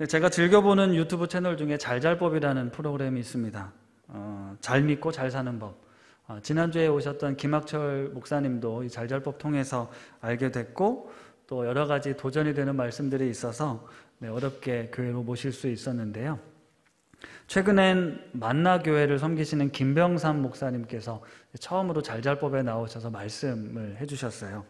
제가 즐겨보는 유튜브 채널 중에 잘잘법이라는 프로그램이 있습니다. 잘 믿고 잘 사는 법. 지난주에 오셨던 김학철 목사님도 이 잘잘법 통해서 알게 됐고, 또 여러 가지 도전이 되는 말씀들이 있어서 어렵게 교회로 모실 수 있었는데요. 최근엔 만나교회를 섬기시는 김병삼 목사님께서 처음으로 잘잘법에 나오셔서 말씀을 해주셨어요.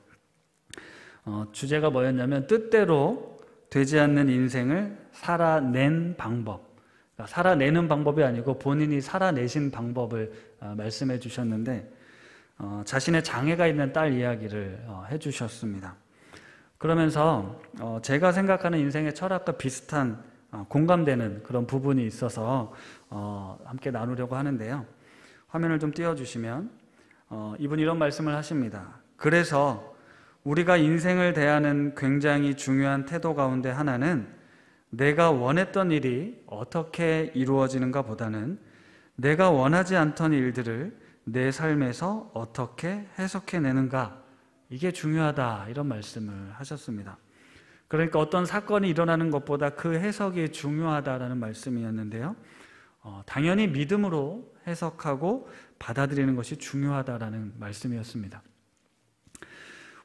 주제가 뭐였냐면 뜻대로 되지 않는 인생을 살아낸 방법. 그러니까 살아내는 방법이 아니고 본인이 살아내신 방법을 말씀해 주셨는데, 자신의 장애가 있는 딸 이야기를 해주셨습니다. 그러면서 제가 생각하는 인생의 철학과 비슷한 공감되는 그런 부분이 있어서 함께 나누려고 하는데요. 화면을 좀 띄워주시면 이분이 이런 말씀을 하십니다. 그래서 우리가 인생을 대하는 굉장히 중요한 태도 가운데 하나는 내가 원했던 일이 어떻게 이루어지는가 보다는 내가 원하지 않던 일들을 내 삶에서 어떻게 해석해내는가, 이게 중요하다, 이런 말씀을 하셨습니다. 그러니까 어떤 사건이 일어나는 것보다 그 해석이 중요하다라는 말씀이었는데요. 당연히 믿음으로 해석하고 받아들이는 것이 중요하다라는 말씀이었습니다.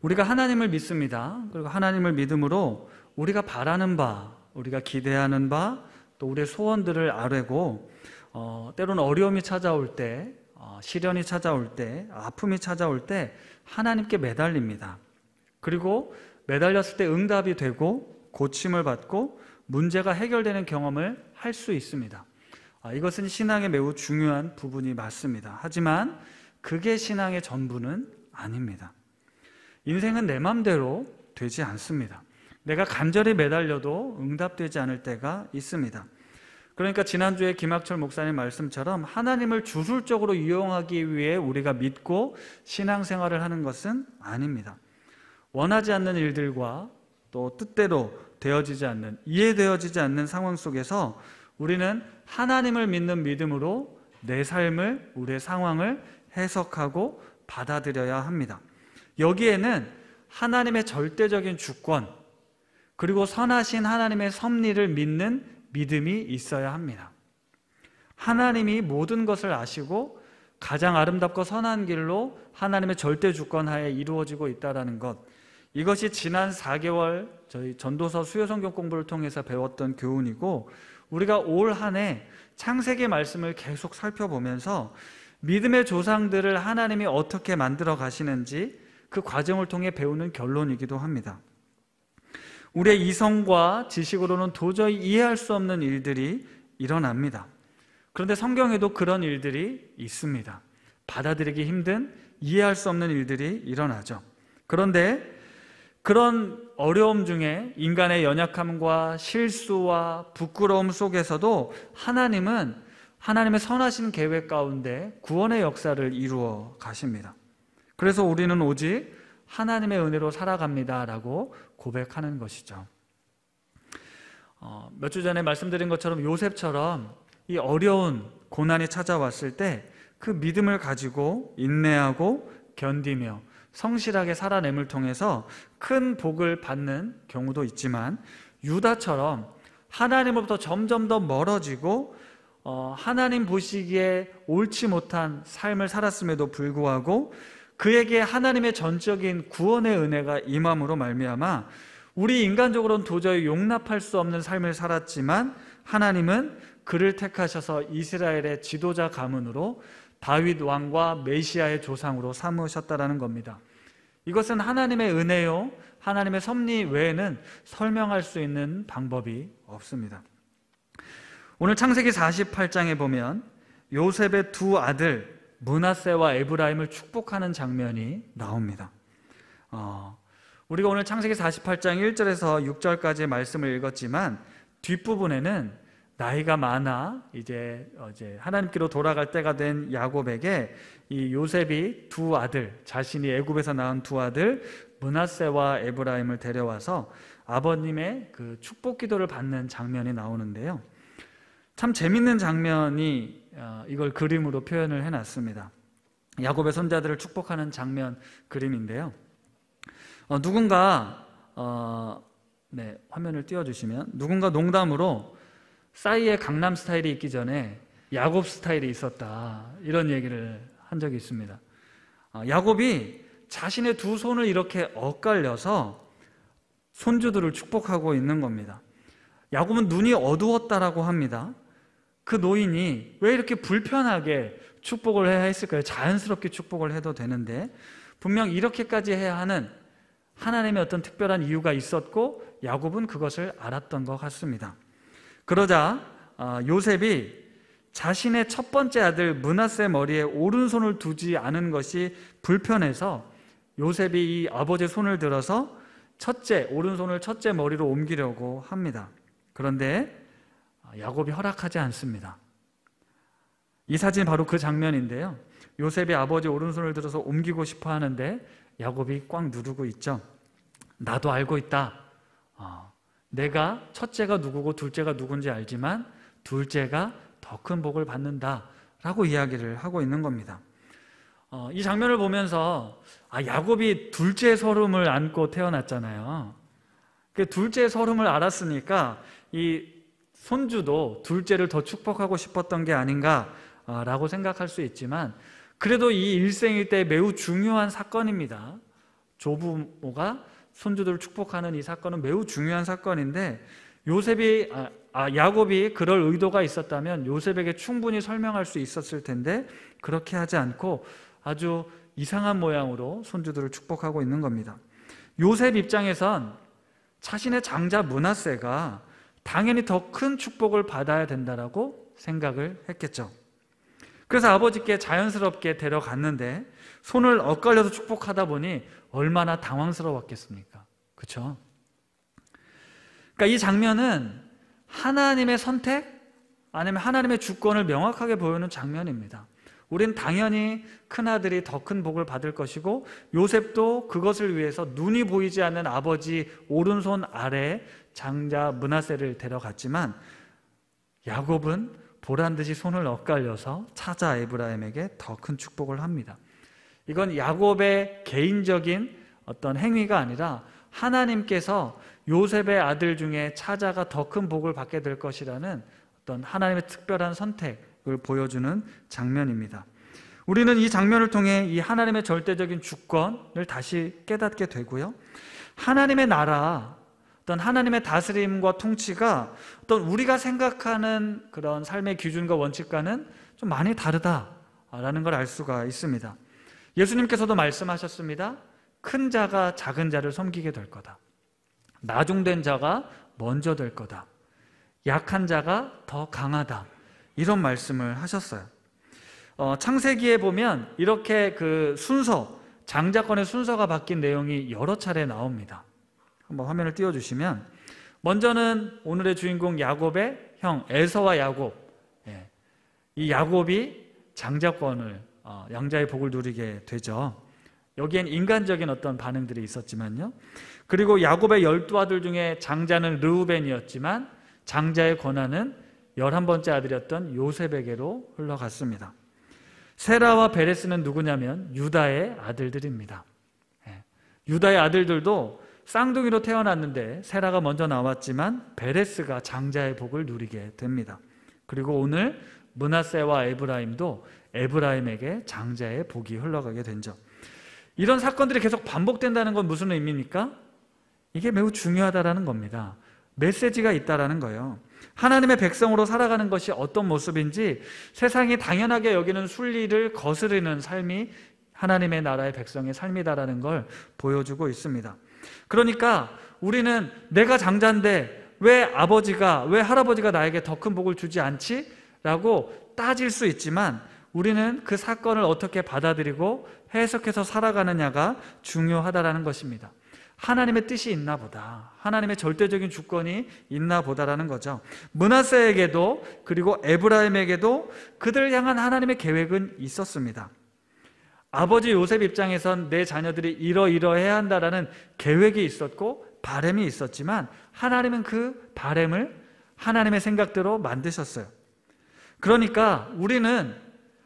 우리가 하나님을 믿습니다. 그리고 하나님을 믿음으로 우리가 바라는 바, 우리가 기대하는 바, 또 우리의 소원들을 아뢰고, 때로는 어려움이 찾아올 때, 시련이 찾아올 때, 아픔이 찾아올 때 하나님께 매달립니다. 그리고 매달렸을 때 응답이 되고 고침을 받고 문제가 해결되는 경험을 할 수 있습니다. 이것은 신앙의 매우 중요한 부분이 맞습니다. 하지만 그게 신앙의 전부는 아닙니다. 인생은 내 맘대로 되지 않습니다. 내가 간절히 매달려도 응답되지 않을 때가 있습니다. 그러니까 지난주에 김학철 목사님 말씀처럼 하나님을 주술적으로 이용하기 위해 우리가 믿고 신앙생활을 하는 것은 아닙니다. 원하지 않는 일들과 또 뜻대로 되어지지 않는, 이해되어지지 않는 상황 속에서 우리는 하나님을 믿는 믿음으로 내 삶을, 우리의 상황을 해석하고 받아들여야 합니다. 여기에는 하나님의 절대적인 주권, 그리고 선하신 하나님의 섭리를 믿는 믿음이 있어야 합니다. 하나님이 모든 것을 아시고 가장 아름답고 선한 길로 하나님의 절대 주권 하에 이루어지고 있다는 것, 이것이 지난 4개월 저희 전도서 수요성경 공부를 통해서 배웠던 교훈이고, 우리가 올 한 해 창세기 말씀을 계속 살펴보면서 믿음의 조상들을 하나님이 어떻게 만들어 가시는지 그 과정을 통해 배우는 결론이기도 합니다. 우리의 이성과 지식으로는 도저히 이해할 수 없는 일들이 일어납니다. 그런데 성경에도 그런 일들이 있습니다. 받아들이기 힘든, 이해할 수 없는 일들이 일어나죠. 그런데 그런 어려움 중에 인간의 연약함과 실수와 부끄러움 속에서도 하나님은 하나님의 선하신 계획 가운데 구원의 역사를 이루어 가십니다. 그래서 우리는 오직 하나님의 은혜로 살아갑니다라고 고백하는 것이죠. 몇 주 전에 말씀드린 것처럼 요셉처럼 이 어려운 고난이 찾아왔을 때 그 믿음을 가지고 인내하고 견디며 성실하게 살아냄을 통해서 큰 복을 받는 경우도 있지만, 유다처럼 하나님으로부터 점점 더 멀어지고 하나님 보시기에 옳지 못한 삶을 살았음에도 불구하고 그에게 하나님의 전적인 구원의 은혜가 임함으로 말미암아 우리 인간적으로는 도저히 용납할 수 없는 삶을 살았지만 하나님은 그를 택하셔서 이스라엘의 지도자 가문으로 다윗 왕과 메시아의 조상으로 삼으셨다라는 겁니다. 이것은 하나님의 은혜요, 하나님의 섭리 외에는 설명할 수 있는 방법이 없습니다. 오늘 창세기 48장에 보면 요셉의 두 아들 므낫세와 에브라임을 축복하는 장면이 나옵니다. 우리가 오늘 창세기 48장 1절에서 6절까지의 말씀을 읽었지만 뒷부분에는 나이가 많아 이제 하나님께로 돌아갈 때가 된 야곱에게 이 요셉이 두 아들, 자신이 애굽에서 낳은 두 아들 므낫세와 에브라임을 데려와서 아버님의 그 축복 기도를 받는 장면이 나오는데요. 참 재밌는 장면이 이걸 그림으로 표현을 해놨습니다. 야곱의 손자들을 축복하는 장면 그림인데요. 누군가 네, 화면을 띄워주시면 누군가 농담으로 싸이의 강남 스타일이 있기 전에 야곱 스타일이 있었다, 이런 얘기를 한 적이 있습니다. 야곱이 자신의 두 손을 이렇게 엇갈려서 손주들을 축복하고 있는 겁니다. 야곱은 눈이 어두웠다라고 합니다. 그 노인이 왜 이렇게 불편하게 축복을 해야 했을까요? 자연스럽게 축복을 해도 되는데 분명 이렇게까지 해야 하는 하나님의 어떤 특별한 이유가 있었고 야곱은 그것을 알았던 것 같습니다. 그러자 요셉이 자신의 첫 번째 아들 므낫세 머리에 오른손을 두지 않은 것이 불편해서 요셉이 이 아버지의 손을 들어서 오른손을 첫째 머리로 옮기려고 합니다. 그런데 야곱이 허락하지 않습니다. 이 사진 바로 그 장면인데요. 요셉이 아버지 오른손을 들어서 옮기고 싶어 하는데 야곱이 꽉 누르고 있죠. 나도 알고 있다. 내가 첫째가 누구고 둘째가 누군지 알지만 둘째가 더 큰 복을 받는다 라고 이야기를 하고 있는 겁니다. 이 장면을 보면서 야곱이 둘째 서름을 안고 태어났잖아요. 그 둘째 서름을 알았으니까 이 손주도 둘째를 더 축복하고 싶었던 게 아닌가라고 생각할 수 있지만 그래도 이 일생일 때 매우 중요한 사건입니다. 조부모가 손주들을 축복하는 이 사건은 매우 중요한 사건인데 야곱이 그럴 의도가 있었다면 요셉에게 충분히 설명할 수 있었을 텐데 그렇게 하지 않고 아주 이상한 모양으로 손주들을 축복하고 있는 겁니다. 요셉 입장에선 자신의 장자 므낫세가 당연히 더 큰 축복을 받아야 된다라고 생각을 했겠죠. 그래서 아버지께 자연스럽게 데려갔는데 손을 엇갈려서 축복하다 보니 얼마나 당황스러웠겠습니까? 그렇죠? 그러니까 이 장면은 하나님의 선택 아니면 하나님의 주권을 명확하게 보여주는 장면입니다. 우린 당연히 큰아들이 더 큰 복을 받을 것이고 요셉도 그것을 위해서 눈이 보이지 않는 아버지 오른손 아래 장자 므낫세를 데려갔지만 야곱은 보란듯이 손을 엇갈려서 차자 에브라임에게 더 큰 축복을 합니다. 이건 야곱의 개인적인 어떤 행위가 아니라 하나님께서 요셉의 아들 중에 차자가 더 큰 복을 받게 될 것이라는 어떤 하나님의 특별한 선택을 보여주는 장면입니다. 우리는 이 장면을 통해 이 하나님의 절대적인 주권을 다시 깨닫게 되고요. 하나님의 나라, 어떤 하나님의 다스림과 통치가 어떤 우리가 생각하는 그런 삶의 기준과 원칙과는 좀 많이 다르다라는 걸 알 수가 있습니다. 예수님께서도 말씀하셨습니다. 큰 자가 작은 자를 섬기게 될 거다. 나중된 자가 먼저 될 거다. 약한 자가 더 강하다. 이런 말씀을 하셨어요. 창세기에 보면 이렇게 그 장자권의 순서가 바뀐 내용이 여러 차례 나옵니다. 한번 화면을 띄워주시면 먼저는 오늘의 주인공 야곱의 형 에서와 야곱, 이 야곱이 장자권을 양자의 복을 누리게 되죠. 여기엔 인간적인 어떤 반응들이 있었지만요. 그리고 야곱의 12아들 중에 장자는 르우벤이었지만 장자의 권한은 11번째 아들이었던 요셉에게로 흘러갔습니다. 세라와 베레스는 누구냐면 유다의 아들들입니다. 유다의 아들들도 쌍둥이로 태어났는데 세라가 먼저 나왔지만 베레스가 장자의 복을 누리게 됩니다. 그리고 오늘 므낫세와 에브라임도 에브라임에게 장자의 복이 흘러가게 된죠. 이런 사건들이 계속 반복된다는 건 무슨 의미입니까? 이게 매우 중요하다라는 겁니다. 메시지가 있다라는 거예요. 하나님의 백성으로 살아가는 것이 어떤 모습인지 세상이 당연하게 여기는 순리를 거스르는 삶이 하나님의 나라의 백성의 삶이다라는 걸 보여주고 있습니다. 그러니까 우리는 내가 장자인데 왜 할아버지가 나에게 더 큰 복을 주지 않지? 라고 따질 수 있지만 우리는 그 사건을 어떻게 받아들이고 해석해서 살아가느냐가 중요하다라는 것입니다. 하나님의 뜻이 있나 보다. 하나님의 절대적인 주권이 있나 보다라는 거죠. 므낫세에게도 그리고 에브라임에게도 그들을 향한 하나님의 계획은 있었습니다. 아버지 요셉 입장에선 내 자녀들이 이러이러해야 한다라는 계획이 있었고 바람이 있었지만 하나님은 그 바람을 하나님의 생각대로 만드셨어요. 그러니까 우리는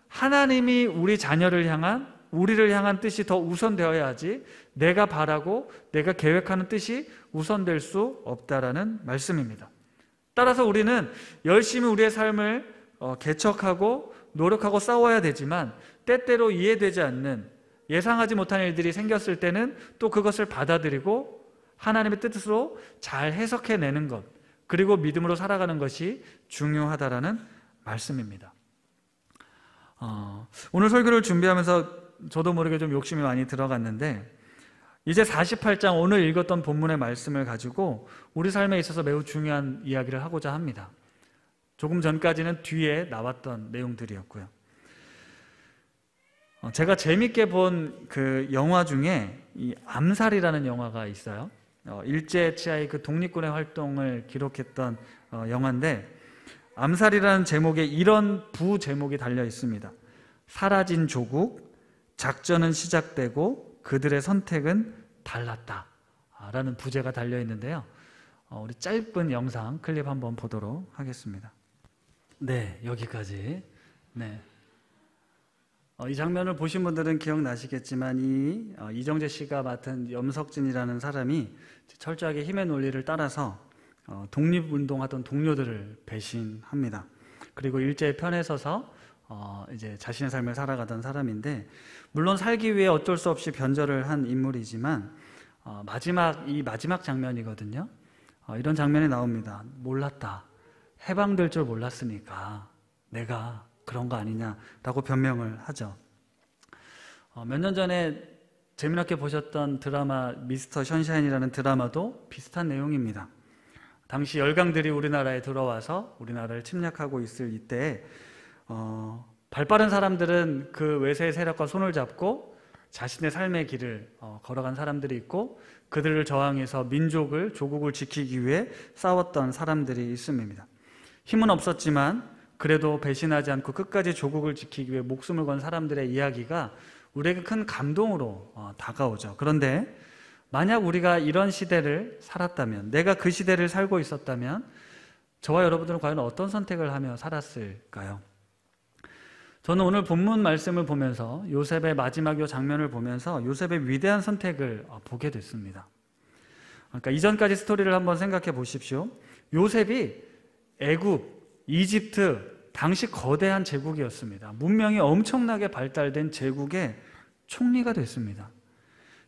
하나님이 우리 자녀를 향한 우리를 향한 뜻이 더 우선되어야 하지 내가 바라고 내가 계획하는 뜻이 우선될 수 없다라는 말씀입니다. 따라서 우리는 열심히 우리의 삶을 개척하고 노력하고 싸워야 되지만 때때로 이해되지 않는 예상하지 못한 일들이 생겼을 때는 또 그것을 받아들이고 하나님의 뜻으로 잘 해석해내는 것, 그리고 믿음으로 살아가는 것이 중요하다라는 말씀입니다. 오늘 설교를 준비하면서 저도 모르게 좀 욕심이 많이 들어갔는데 이제 48장 오늘 읽었던 본문의 말씀을 가지고 우리 삶에 있어서 매우 중요한 이야기를 하고자 합니다. 조금 전까지는 뒤에 나왔던 내용들이었고요. 제가 재밌게 본 그 영화 중에 이 암살이라는 영화가 있어요. 일제 치하의 그 독립군의 활동을 기록했던 영화인데 암살이라는 제목에 이런 부제목이 달려 있습니다. 사라진 조국, 작전은 시작되고 그들의 선택은 달랐다 라는 부제가 달려 있는데요. 우리 짧은 영상 클립 한번 보도록 하겠습니다. 네, 여기까지. 네. 이 장면을 보신 분들은 기억나시겠지만 이정재 씨가 맡은 염석진이라는 사람이 철저하게 힘의 논리를 따라서 독립운동하던 동료들을 배신합니다. 그리고 일제의 편에 서서 이제 자신의 삶을 살아가던 사람인데, 물론 살기 위해 어쩔 수 없이 변절을 한 인물이지만 마지막 장면이거든요. 이런 장면이 나옵니다. 몰랐다. 해방될 줄 몰랐으니까 내가 그런 거 아니냐라고 변명을 하죠. 몇 년 전에 재미나게 보셨던 드라마 미스터 션샤인이라는 드라마도 비슷한 내용입니다. 당시 열강들이 우리나라에 들어와서 우리나라를 침략하고 있을 이때에 발빠른 사람들은 그 외세의 세력과 손을 잡고 자신의 삶의 길을 걸어간 사람들이 있고, 그들을 저항해서 민족을, 조국을 지키기 위해 싸웠던 사람들이 있습니다. 힘은 없었지만 그래도 배신하지 않고 끝까지 조국을 지키기 위해 목숨을 건 사람들의 이야기가 우리에게 큰 감동으로 다가오죠. 그런데 만약 우리가 이런 시대를 살았다면, 내가 그 시대를 살고 있었다면 저와 여러분들은 과연 어떤 선택을 하며 살았을까요? 저는 오늘 본문 말씀을 보면서 요셉의 마지막 요 장면을 보면서 요셉의 위대한 선택을 보게 됐습니다. 그러니까 이전까지 스토리를 한번 생각해 보십시오. 요셉이 애굽, 이집트, 당시 거대한 제국이었습니다. 문명이 엄청나게 발달된 제국의 총리가 됐습니다.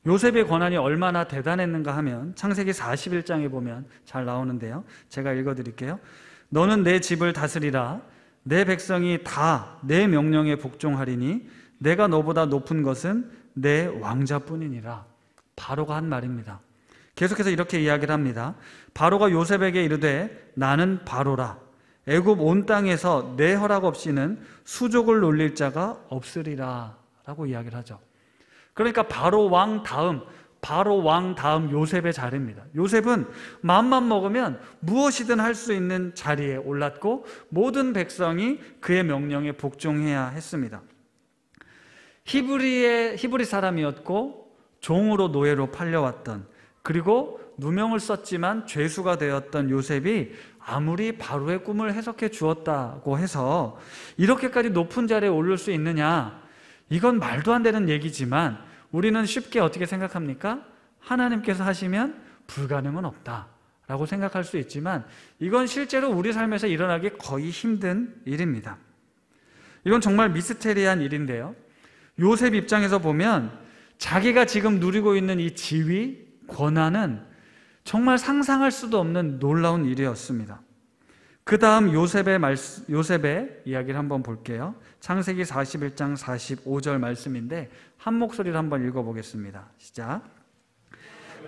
요셉의 권한이 얼마나 대단했는가 하면 창세기 41장에 보면 잘 나오는데요. 제가 읽어드릴게요. 너는 내 집을 다스리라. 내 백성이 다 내 명령에 복종하리니 내가 너보다 높은 것은 내 왕자뿐이니라. 바로가 한 말입니다. 계속해서 이렇게 이야기를 합니다. 바로가 요셉에게 이르되 나는 바로라. 애굽 온 땅에서 내 허락 없이는 수족을 놀릴 자가 없으리라 라고 이야기를 하죠. 그러니까 바로 왕 다음 요셉의 자리입니다. 요셉은 마음만 먹으면 무엇이든 할 수 있는 자리에 올랐고 모든 백성이 그의 명령에 복종해야 했습니다. 히브리 사람이었고 종으로 노예로 팔려왔던, 그리고 누명을 썼지만 죄수가 되었던 요셉이 아무리 바로의 꿈을 해석해 주었다고 해서 이렇게까지 높은 자리에 오를 수 있느냐, 이건 말도 안 되는 얘기지만 우리는 쉽게 어떻게 생각합니까? 하나님께서 하시면 불가능은 없다라고 생각할 수 있지만 이건 실제로 우리 삶에서 일어나기 거의 힘든 일입니다. 이건 정말 미스테리한 일인데요. 요셉 입장에서 보면 자기가 지금 누리고 있는 이 지위, 권한은 정말 상상할 수도 없는 놀라운 일이었습니다. 그 다음 요셉의 이야기를 한번 볼게요. 창세기 41장 45절 말씀인데 한 목소리로 한번 읽어보겠습니다. 시작.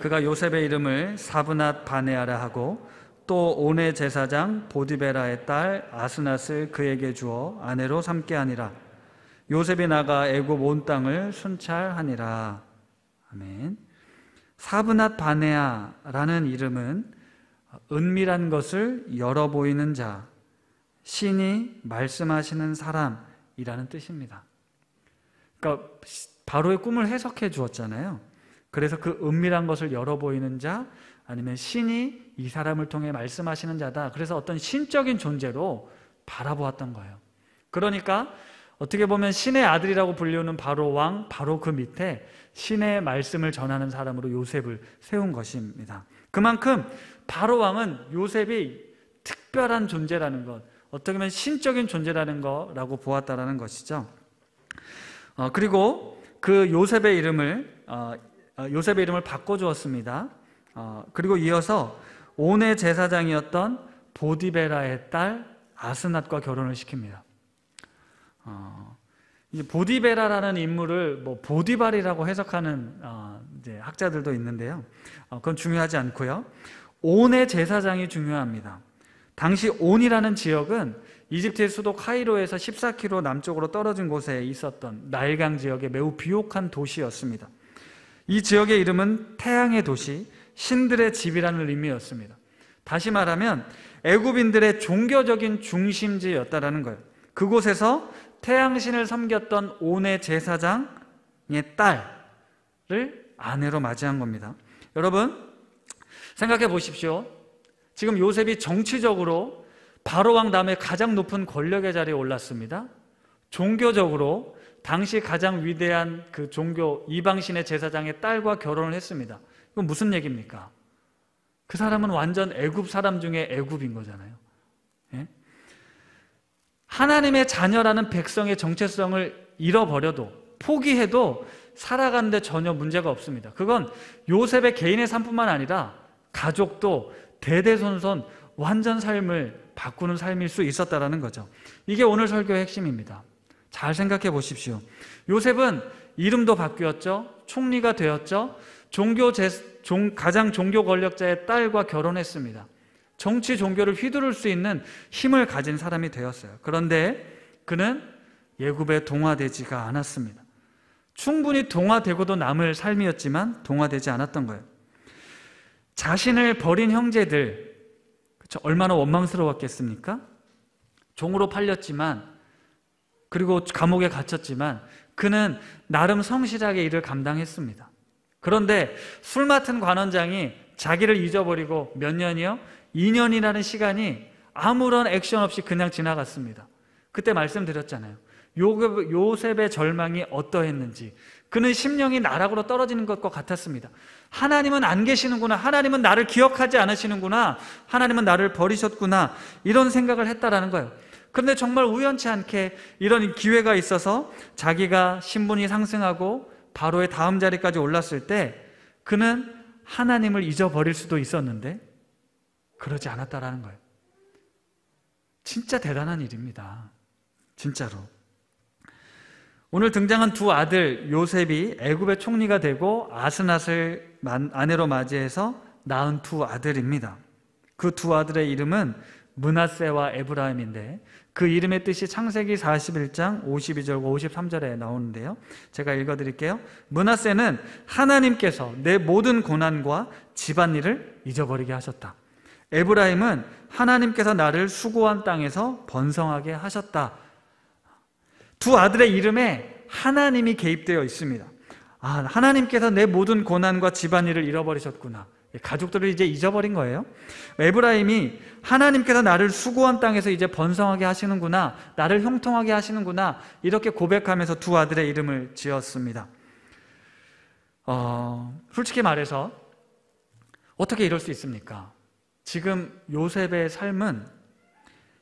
그가 요셉의 이름을 사브낫 바네아라 하고 또 온의 제사장 보디베라의 딸 아스낫을 그에게 주어 아내로 삼게 하니라. 요셉이 나가 애굽 온 땅을 순찰하니라. 아멘. 사브낫 바네아라는 이름은 은밀한 것을 열어 보이는 자, 신이 말씀하시는 사람이라는 뜻입니다. 그러니까 바로의 꿈을 해석해 주었잖아요. 그래서 그 은밀한 것을 열어 보이는 자, 아니면 신이 이 사람을 통해 말씀하시는 자다. 그래서 어떤 신적인 존재로 바라보았던 거예요. 그러니까 어떻게 보면 신의 아들이라고 불리우는 바로 왕, 바로 그 밑에 신의 말씀을 전하는 사람으로 요셉을 세운 것입니다. 그만큼 바로 왕은 요셉이 특별한 존재라는 것, 어떻게 보면 신적인 존재라는 거라고 보았다라는 것이죠. 그리고 그 요셉의 이름을 바꿔주었습니다. 그리고 이어서 온의 제사장이었던 보디베라의 딸 아스낫과 결혼을 시킵니다. 이 보디베라라는 인물을 뭐 보디발이라고 해석하는 이제 학자들도 있는데요. 그건 중요하지 않고요. 온의 제사장이 중요합니다. 당시 온이라는 지역은 이집트의 수도 카이로에서 14km 남쪽으로 떨어진 곳에 있었던 나일강 지역의 매우 비옥한 도시였습니다. 이 지역의 이름은 태양의 도시, 신들의 집이라는 의미였습니다. 다시 말하면 애굽인들의 종교적인 중심지였다라는 거예요. 그곳에서 태양신을 섬겼던 온의 제사장의 딸을 아내로 맞이한 겁니다. 여러분 생각해 보십시오. 지금 요셉이 정치적으로 바로왕 다음에 가장 높은 권력의 자리에 올랐습니다. 종교적으로 당시 가장 위대한 그 종교 이방신의 제사장의 딸과 결혼을 했습니다. 이건 무슨 얘기입니까? 그 사람은 완전 애굽 사람 중에 애굽인 거잖아요. 예? 하나님의 자녀라는 백성의 정체성을 잃어버려도 포기해도 살아가는데 전혀 문제가 없습니다. 그건 요셉의 개인의 삶뿐만 아니라 가족도 대대손손 완전 삶을 바꾸는 삶일 수 있었다는 거죠. 이게 오늘 설교의 핵심입니다. 잘 생각해 보십시오. 요셉은 이름도 바뀌었죠. 총리가 되었죠. 가장 종교 권력자의 딸과 결혼했습니다. 정치 종교를 휘두를 수 있는 힘을 가진 사람이 되었어요. 그런데 그는 예굽에 동화되지가 않았습니다. 충분히 동화되고도 남을 삶이었지만 동화되지 않았던 거예요. 자신을 버린 형제들, 그쵸? 얼마나 원망스러웠겠습니까? 종으로 팔렸지만, 그리고 감옥에 갇혔지만 그는 나름 성실하게 일을 감당했습니다. 그런데 술 맡은 관원장이 자기를 잊어버리고 몇 년이요? 2년이라는 시간이 아무런 액션 없이 그냥 지나갔습니다. 그때 말씀드렸잖아요. 요셉의 절망이 어떠했는지. 그는 심령이 나락으로 떨어지는 것과 같았습니다. 하나님은 안 계시는구나. 하나님은 나를 기억하지 않으시는구나. 하나님은 나를 버리셨구나. 이런 생각을 했다라는 거예요. 그런데 정말 우연치 않게 이런 기회가 있어서 자기가 신분이 상승하고 바로의 다음 자리까지 올랐을 때 그는 하나님을 잊어버릴 수도 있었는데 그러지 않았다라는 거예요. 진짜 대단한 일입니다. 진짜로. 오늘 등장한 두 아들 요셉이 애굽의 총리가 되고 아스낫을 아내로 맞이해서 낳은 두 아들입니다. 그 두 아들의 이름은 므낫세와 에브라임인데 그 이름의 뜻이 창세기 41장 52절과 53절에 나오는데요. 제가 읽어드릴게요. 므낫세는 하나님께서 내 모든 고난과 집안일을 잊어버리게 하셨다. 에브라임은 하나님께서 나를 수고한 땅에서 번성하게 하셨다. 두 아들의 이름에 하나님이 개입되어 있습니다. 하나님께서 내 모든 고난과 집안일을 잃어버리셨구나. 가족들을 이제 잊어버린 거예요. 에브라임이 하나님께서 나를 수고한 땅에서 이제 번성하게 하시는구나, 나를 형통하게 하시는구나, 이렇게 고백하면서 두 아들의 이름을 지었습니다. 솔직히 말해서 어떻게 이럴 수 있습니까? 지금 요셉의 삶은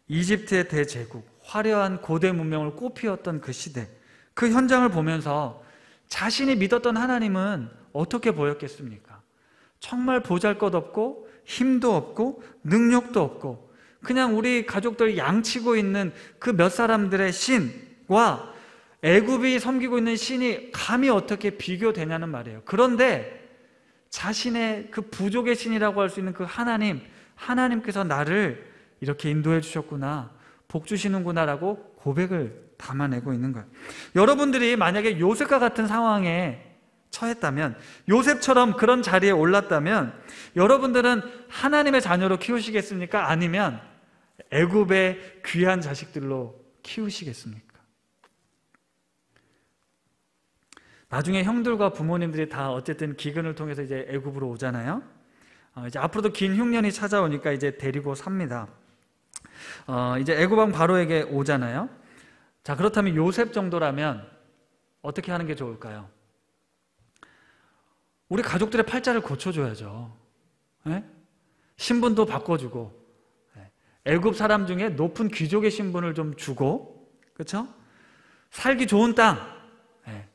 이집트의 대제국, 화려한 고대 문명을 꽃피웠던 그 시대, 그 현장을 보면서 자신이 믿었던 하나님은 어떻게 보였겠습니까? 정말 보잘것없고 힘도 없고 능력도 없고 그냥 우리 가족들 양치고 있는 그 몇 사람들의 신과 애굽이 섬기고 있는 신이 감히 어떻게 비교되냐는 말이에요. 그런데 자신의 그 부족의 신이라고 할 수 있는 그 하나님께서 나를 이렇게 인도해 주셨구나, 복 주시는구나 라고 고백을 담아내고 있는 거예요. 여러분들이 만약에 요셉과 같은 상황에 처했다면, 요셉처럼 그런 자리에 올랐다면 여러분들은 하나님의 자녀로 키우시겠습니까? 아니면 애굽의 귀한 자식들로 키우시겠습니까? 나중에 형들과 부모님들이 다 어쨌든 기근을 통해서 이제 애굽으로 오잖아요. 이제 앞으로도 긴 흉년이 찾아오니까 이제 데리고 삽니다. 이제 애굽 왕 바로에게 오잖아요. 자, 그렇다면 요셉 정도라면 어떻게 하는 게 좋을까요? 우리 가족들의 팔자를 고쳐줘야죠. 네? 신분도 바꿔주고, 애굽 사람 중에 높은 귀족의 신분을 좀 주고, 그렇죠? 살기 좋은 땅,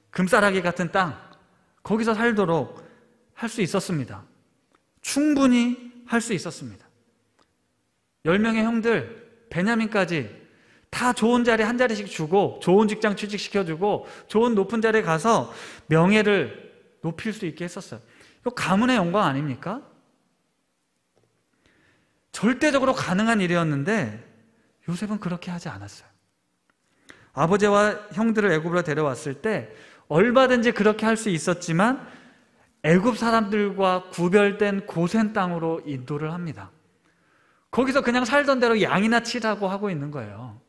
금싸라기 같은 땅, 거기서 살도록 할 수 있었습니다. 충분히 할 수 있었습니다. 10명의 형들, 베냐민까지 다 좋은 자리 한 자리씩 주고, 좋은 직장 취직시켜주고, 좋은 높은 자리에 가서 명예를 높일 수 있게 했었어요. 이거 가문의 영광 아닙니까? 절대적으로 가능한 일이었는데 요셉은 그렇게 하지 않았어요. 아버지와 형들을 애굽으로 데려왔을 때 얼마든지 그렇게 할 수 있었지만 애굽 사람들과 구별된 고센 땅으로 인도를 합니다. 거기서 그냥 살던 대로 양이나 치라고 하고 있는 거예요.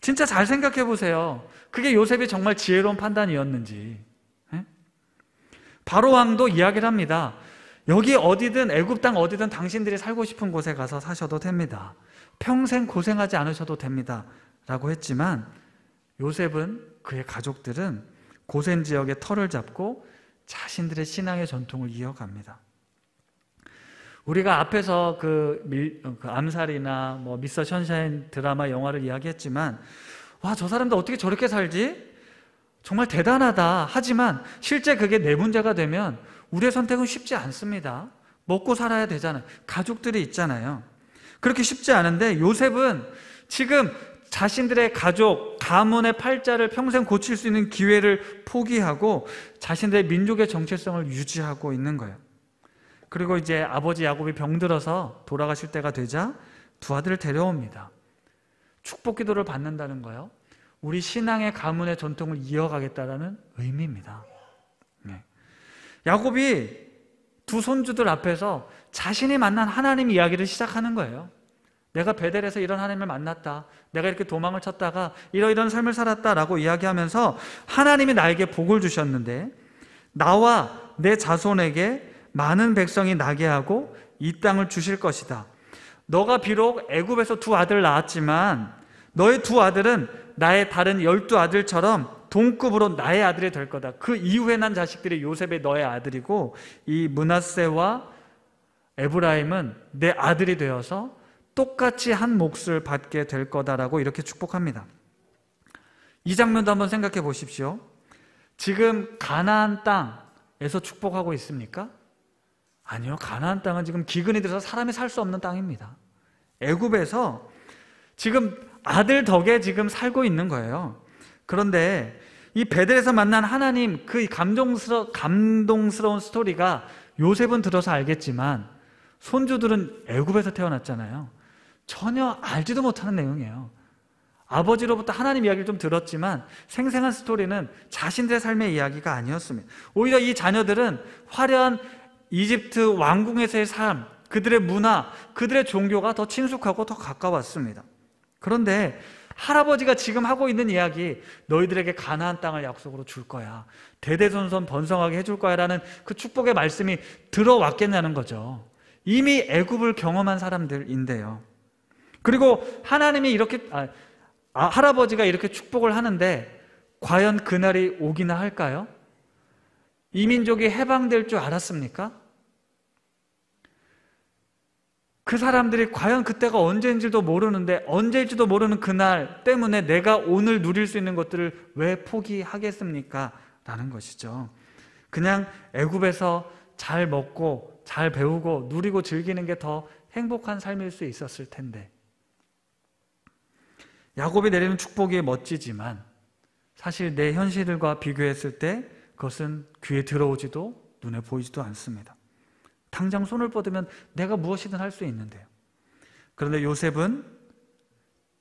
진짜 잘 생각해 보세요. 그게 요셉이 정말 지혜로운 판단이었는지. 바로 왕도 이야기를 합니다. 여기 어디든 애굽 땅 어디든 당신들이 살고 싶은 곳에 가서 사셔도 됩니다. 평생 고생하지 않으셔도 됩니다. 라고 했지만 요셉은, 그의 가족들은 고센 지역의 터를 잡고 자신들의 신앙의 전통을 이어갑니다. 우리가 앞에서 그 암살이나 뭐 미스터 션샤인 드라마 영화를 이야기했지만, 와, 저 사람들 어떻게 저렇게 살지? 정말 대단하다. 하지만 실제 그게 내 문제가 되면 우리의 선택은 쉽지 않습니다. 먹고 살아야 되잖아요. 가족들이 있잖아요. 그렇게 쉽지 않은데 요셉은 지금 자신들의 가족, 가문의 팔자를 평생 고칠 수 있는 기회를 포기하고 자신들의 민족의 정체성을 유지하고 있는 거예요. 그리고 이제 아버지 야곱이 병들어서 돌아가실 때가 되자 두 아들을 데려옵니다. 축복 기도를 받는다는 거예요. 우리 신앙의 가문의 전통을 이어가겠다는 의미입니다. 야곱이 두 손주들 앞에서 자신이 만난 하나님 이야기를 시작하는 거예요. 내가 베델에서 이런 하나님을 만났다. 내가 이렇게 도망을 쳤다가 이러이런 삶을 살았다라고 이야기하면서 하나님이 나에게 복을 주셨는데 나와 내 자손에게 많은 백성이 나게 하고 이 땅을 주실 것이다. 너가 비록 애굽에서 두 아들을 낳았지만 너의 두 아들은 나의 다른 12아들처럼 동급으로 나의 아들이 될 거다. 그 이후에 난 자식들이 요셉의 너의 아들이고 이 므낫세와 에브라임은 내 아들이 되어서 똑같이 한 몫을 받게 될 거다라고 이렇게 축복합니다. 이 장면도 한번 생각해 보십시오. 지금 가나안 땅에서 축복하고 있습니까? 아니요. 가나안 땅은 지금 기근이 들어서 사람이 살 수 없는 땅입니다. 애굽에서 지금 아들 덕에 지금 살고 있는 거예요. 그런데 이 베델에서 만난 하나님, 그 감동스러운 스토리가 요셉은 들어서 알겠지만 손주들은 애굽에서 태어났잖아요. 전혀 알지도 못하는 내용이에요. 아버지로부터 하나님 이야기를 좀 들었지만 생생한 스토리는 자신들의 삶의 이야기가 아니었습니다. 오히려 이 자녀들은 화려한 이집트 왕궁에서의 삶, 그들의 문화, 그들의 종교가 더 친숙하고 더 가까웠습니다. 그런데 할아버지가 지금 하고 있는 이야기, 너희들에게 가나안 땅을 약속으로 줄 거야, 대대손손 번성하게 해줄 거야 라는 그 축복의 말씀이 들어왔겠냐는 거죠. 이미 애굽을 경험한 사람들인데요. 그리고 하나님이 이렇게 할아버지가 이렇게 축복을 하는데 과연 그날이 오기나 할까요? 이 민족이 해방될 줄 알았습니까? 그 사람들이 과연 그때가 언제인지도 모르는데 언제일지도 모르는 그날 때문에 내가 오늘 누릴 수 있는 것들을 왜 포기하겠습니까? 라는 것이죠. 그냥 애굽에서 잘 먹고 잘 배우고 누리고 즐기는 게 더 행복한 삶일 수 있었을 텐데, 야곱이 내리는 축복이 멋지지만 사실 내 현실과 비교했을 때 그것은 귀에 들어오지도 눈에 보이지도 않습니다. 당장 손을 뻗으면 내가 무엇이든 할 수 있는데요. 그런데 요셉은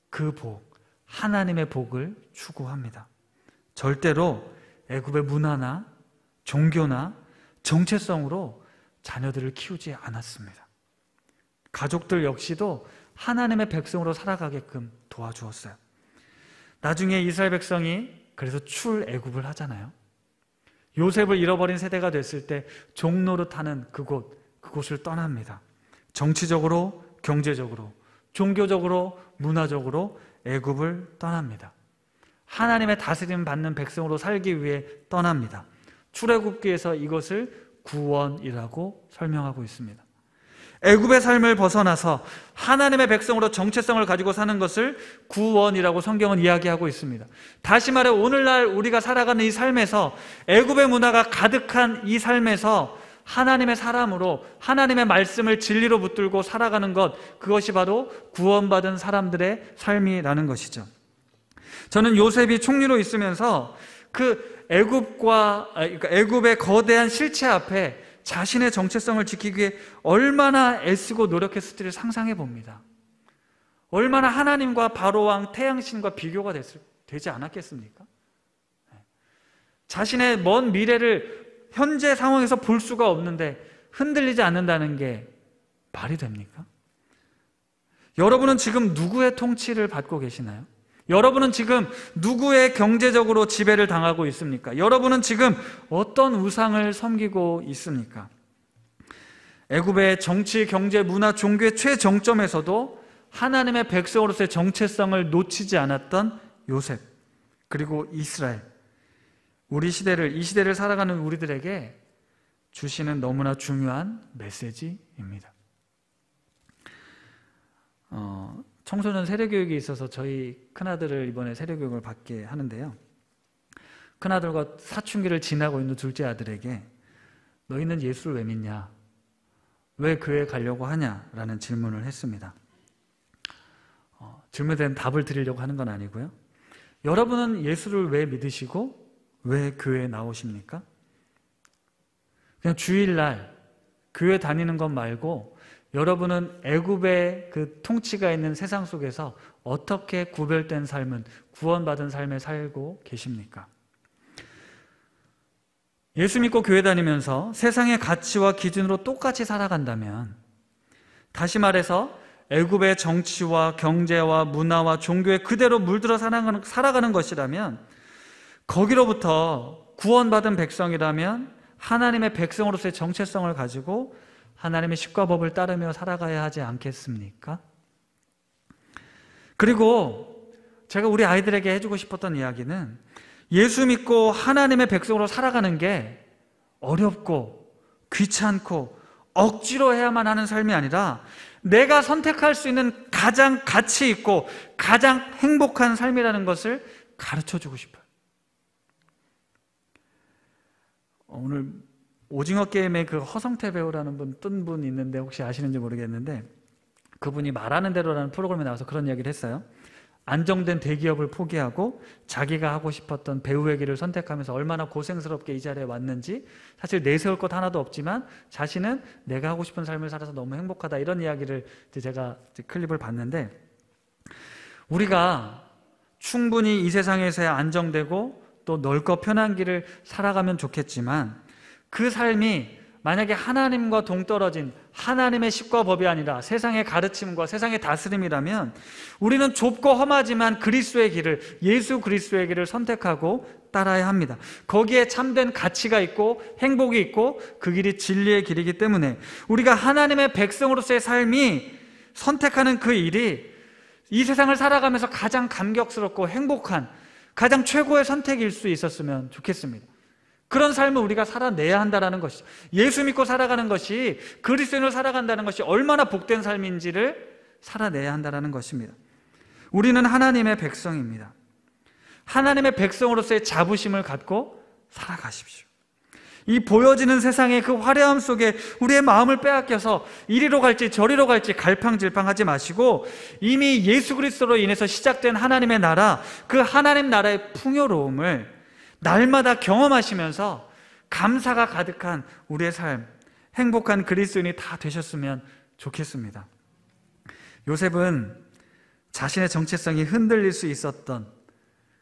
그 복, 하나님의 복을 추구합니다. 절대로 애굽의 문화나 종교나 정체성으로 자녀들을 키우지 않았습니다. 가족들 역시도 하나님의 백성으로 살아가게끔 도와주었어요. 나중에 이스라엘 백성이 그래서 출애굽을 하잖아요. 요셉을 잃어버린 세대가 됐을 때 종노릇하는 그곳을 떠납니다. 정치적으로, 경제적으로, 종교적으로, 문화적으로 애굽을 떠납니다. 하나님의 다스림 받는 백성으로 살기 위해 떠납니다. 출애굽기에서 이것을 구원이라고 설명하고 있습니다. 애굽의 삶을 벗어나서 하나님의 백성으로 정체성을 가지고 사는 것을 구원이라고 성경은 이야기하고 있습니다. 다시 말해 오늘날 우리가 살아가는 이 삶에서 애굽의 문화가 가득한 이 삶에서 하나님의 사람으로 하나님의 말씀을 진리로 붙들고 살아가는 것, 그것이 바로 구원받은 사람들의 삶이라는 것이죠. 저는 요셉이 총리로 있으면서 그 애굽의 거대한 실체 앞에 자신의 정체성을 지키기 위해 얼마나 애쓰고 노력했을지를 상상해 봅니다. 얼마나 하나님과 바로왕 태양신과 비교가 되지 않았겠습니까? 자신의 먼 미래를 현재 상황에서 볼 수가 없는데 흔들리지 않는다는 게 말이 됩니까? 여러분은 지금 누구의 통치를 받고 계시나요? 여러분은 지금 누구의 경제적으로 지배를 당하고 있습니까? 여러분은 지금 어떤 우상을 섬기고 있습니까? 애굽의 정치, 경제, 문화, 종교의 최정점에서도 하나님의 백성으로서의 정체성을 놓치지 않았던 요셉, 그리고 이스라엘, 이 시대를 살아가는 우리들에게 주시는 너무나 중요한 메시지입니다. 청소년 세례교육이 있어서 저희 큰아들을 이번에 세례교육을 받게 하는데요. 큰아들과 사춘기를 지나고 있는 둘째 아들에게 너희는 예수를 왜 믿냐? 왜 교회에 가려고 하냐? 라는 질문을 했습니다. 질문에 대한 답을 드리려고 하는 건 아니고요. 여러분은 예수를 왜 믿으시고 왜 교회에 나오십니까? 그냥 주일날 교회 다니는 것 말고 여러분은 애굽의 그 통치가 있는 세상 속에서 어떻게 구별된 삶은, 구원받은 삶을 살고 계십니까? 예수 믿고 교회 다니면서 세상의 가치와 기준으로 똑같이 살아간다면, 다시 말해서 애굽의 정치와 경제와 문화와 종교에 그대로 물들어 살아가는 것이라면, 거기로부터 구원받은 백성이라면 하나님의 백성으로서의 정체성을 가지고 하나님의 십과 법을 따르며 살아가야 하지 않겠습니까? 그리고 제가 우리 아이들에게 해주고 싶었던 이야기는, 예수 믿고 하나님의 백성으로 살아가는 게 어렵고 귀찮고 억지로 해야만 하는 삶이 아니라 내가 선택할 수 있는 가장 가치 있고 가장 행복한 삶이라는 것을 가르쳐주고 싶어요. 오늘 오징어 게임의 그 허성태 배우라는 뜬 분 있는데 혹시 아시는지 모르겠는데, 그분이 말하는 대로라는 프로그램에 나와서 그런 이야기를 했어요. 안정된 대기업을 포기하고 자기가 하고 싶었던 배우의 길을 선택하면서 얼마나 고생스럽게 이 자리에 왔는지, 사실 내세울 것 하나도 없지만 자신은 내가 하고 싶은 삶을 살아서 너무 행복하다, 이런 이야기를 제가 클립을 봤는데, 우리가 충분히 이 세상에서의 안정되고 또 넓고 편한 길을 살아가면 좋겠지만, 그 삶이 만약에 하나님과 동떨어진 하나님의 십과 법이 아니라 세상의 가르침과 세상의 다스림이라면 우리는 좁고 험하지만 그리스도의 길을, 예수 그리스도의 길을 선택하고 따라야 합니다. 거기에 참된 가치가 있고 행복이 있고 그 길이 진리의 길이기 때문에 우리가 하나님의 백성으로서의 삶이 선택하는 그 일이 이 세상을 살아가면서 가장 감격스럽고 행복한, 가장 최고의 선택일 수 있었으면 좋겠습니다. 그런 삶을 우리가 살아내야 한다는 것이죠. 예수 믿고 살아가는 것이, 그리스도인으로 살아간다는 것이 얼마나 복된 삶인지를 살아내야 한다는 것입니다. 우리는 하나님의 백성입니다. 하나님의 백성으로서의 자부심을 갖고 살아가십시오. 이 보여지는 세상의 그 화려함 속에 우리의 마음을 빼앗겨서 이리로 갈지 저리로 갈지 갈팡질팡하지 마시고, 이미 예수 그리스도로 인해서 시작된 하나님의 나라, 그 하나님 나라의 풍요로움을 날마다 경험하시면서 감사가 가득한 우리의 삶, 행복한 그리스도인이 다 되셨으면 좋겠습니다. 요셉은 자신의 정체성이 흔들릴 수 있었던,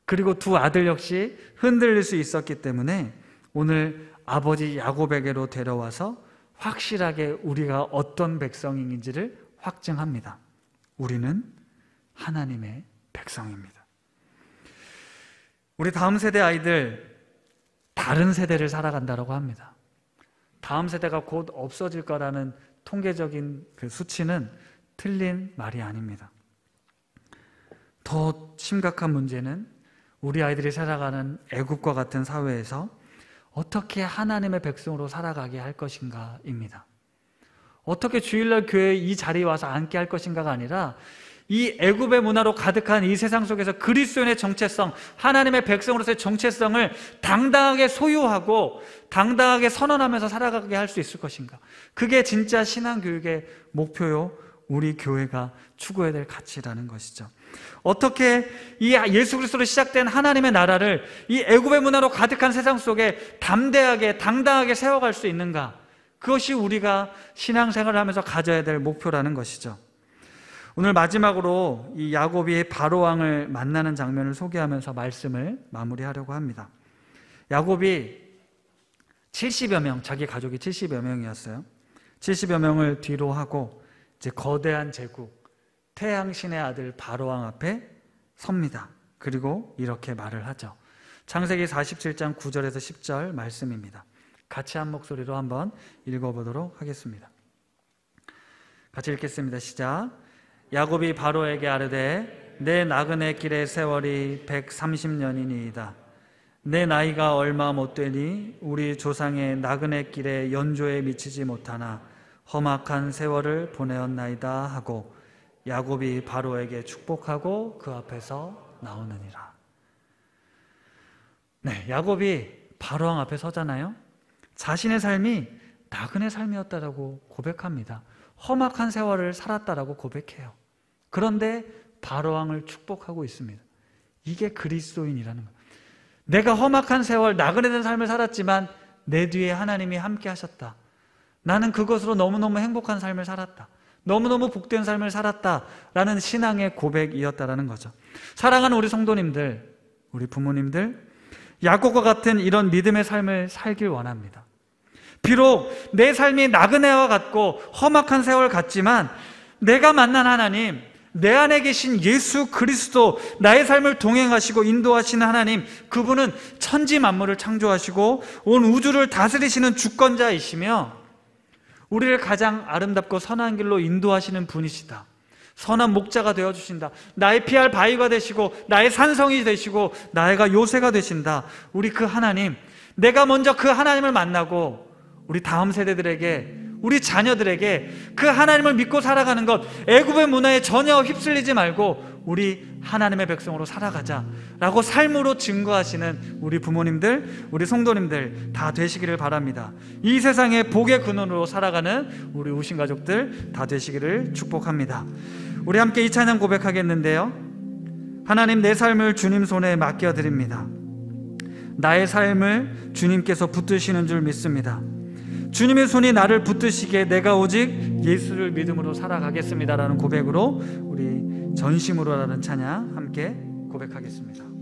그리고 두 아들 역시 흔들릴 수 있었기 때문에 오늘 아버지 야곱에게로 데려와서 확실하게 우리가 어떤 백성인지를 확증합니다. 우리는 하나님의 백성입니다. 우리 다음 세대 아이들 다른 세대를 살아간다고 합니다. 다음 세대가 곧 없어질 거라는 통계적인 그 수치는 틀린 말이 아닙니다. 더 심각한 문제는 우리 아이들이 살아가는 애국과 같은 사회에서 어떻게 하나님의 백성으로 살아가게 할 것인가입니다. 어떻게 주일날 교회에 이 자리에 와서 앉게 할 것인가가 아니라 이 애굽의 문화로 가득한 이 세상 속에서 그리스도인의 정체성, 하나님의 백성으로서의 정체성을 당당하게 소유하고 당당하게 선언하면서 살아가게 할 수 있을 것인가. 그게 진짜 신앙교육의 목표요, 우리 교회가 추구해야 될 가치라는 것이죠. 어떻게 이 예수 그리스도로 시작된 하나님의 나라를 이 애굽의 문화로 가득한 세상 속에 담대하게 당당하게 세워갈 수 있는가. 그것이 우리가 신앙생활을 하면서 가져야 될 목표라는 것이죠. 오늘 마지막으로 이 야곱이 바로왕을 만나는 장면을 소개하면서 말씀을 마무리하려고 합니다. 야곱이 70여 명, 자기 가족이 70여 명이었어요. 70여 명을 뒤로 하고 이제 거대한 제국, 태양신의 아들 바로왕 앞에 섭니다. 그리고 이렇게 말을 하죠. 창세기 47장 9절에서 10절 말씀입니다. 같이 한 목소리로 한번 읽어보도록 하겠습니다. 같이 읽겠습니다. 시작. 야곱이 바로에게 아르되 내 나그네 길의 세월이 130년이니이다. 내 나이가 얼마 못 되니 우리 조상의 나그네 길의 연조에 미치지 못하나 험악한 세월을 보내었나이다 하고 야곱이 바로에게 축복하고 그 앞에서 나오느니라. 네, 야곱이 바로왕 앞에 서잖아요. 자신의 삶이 나그네 삶이었다라고 고백합니다. 험악한 세월을 살았다라고 고백해요. 그런데 바로왕을 축복하고 있습니다. 이게 그리스도인이라는 거예요. 내가 험악한 세월, 나그네된 삶을 살았지만 내 뒤에 하나님이 함께 하셨다. 나는 그것으로 너무너무 행복한 삶을 살았다. 너무너무 복된 삶을 살았다라는 신앙의 고백이었다라는 거죠. 사랑하는 우리 성도님들, 우리 부모님들, 야곱과 같은 이런 믿음의 삶을 살길 원합니다. 비록 내 삶이 나그네와 같고 험악한 세월 같지만 내가 만난 하나님, 내 안에 계신 예수 그리스도, 나의 삶을 동행하시고 인도하시는 하나님, 그분은 천지 만물을 창조하시고 온 우주를 다스리시는 주권자이시며 우리를 가장 아름답고 선한 길로 인도하시는 분이시다. 선한 목자가 되어주신다. 나의 피할 바위가 되시고 나의 산성이 되시고 나의가 요새가 되신다. 우리 그 하나님, 내가 먼저 그 하나님을 만나고 우리 다음 세대들에게, 우리 자녀들에게 그 하나님을 믿고 살아가는 것, 애굽의 문화에 전혀 휩쓸리지 말고 우리 하나님의 백성으로 살아가자라고 삶으로 증거하시는 우리 부모님들, 우리 성도님들 다 되시기를 바랍니다. 이 세상의 복의 근원으로 살아가는 우리 우신 가족들 다 되시기를 축복합니다. 우리 함께 이 찬양 고백하겠는데요. 하나님, 내 삶을 주님 손에 맡겨드립니다. 나의 삶을 주님께서 붙드시는 줄 믿습니다. 주님의 손이 나를 붙드시기에 내가 오직 예수를 믿음으로 살아가겠습니다라는 고백으로 우리 전심으로라는 찬양 함께 고백하겠습니다.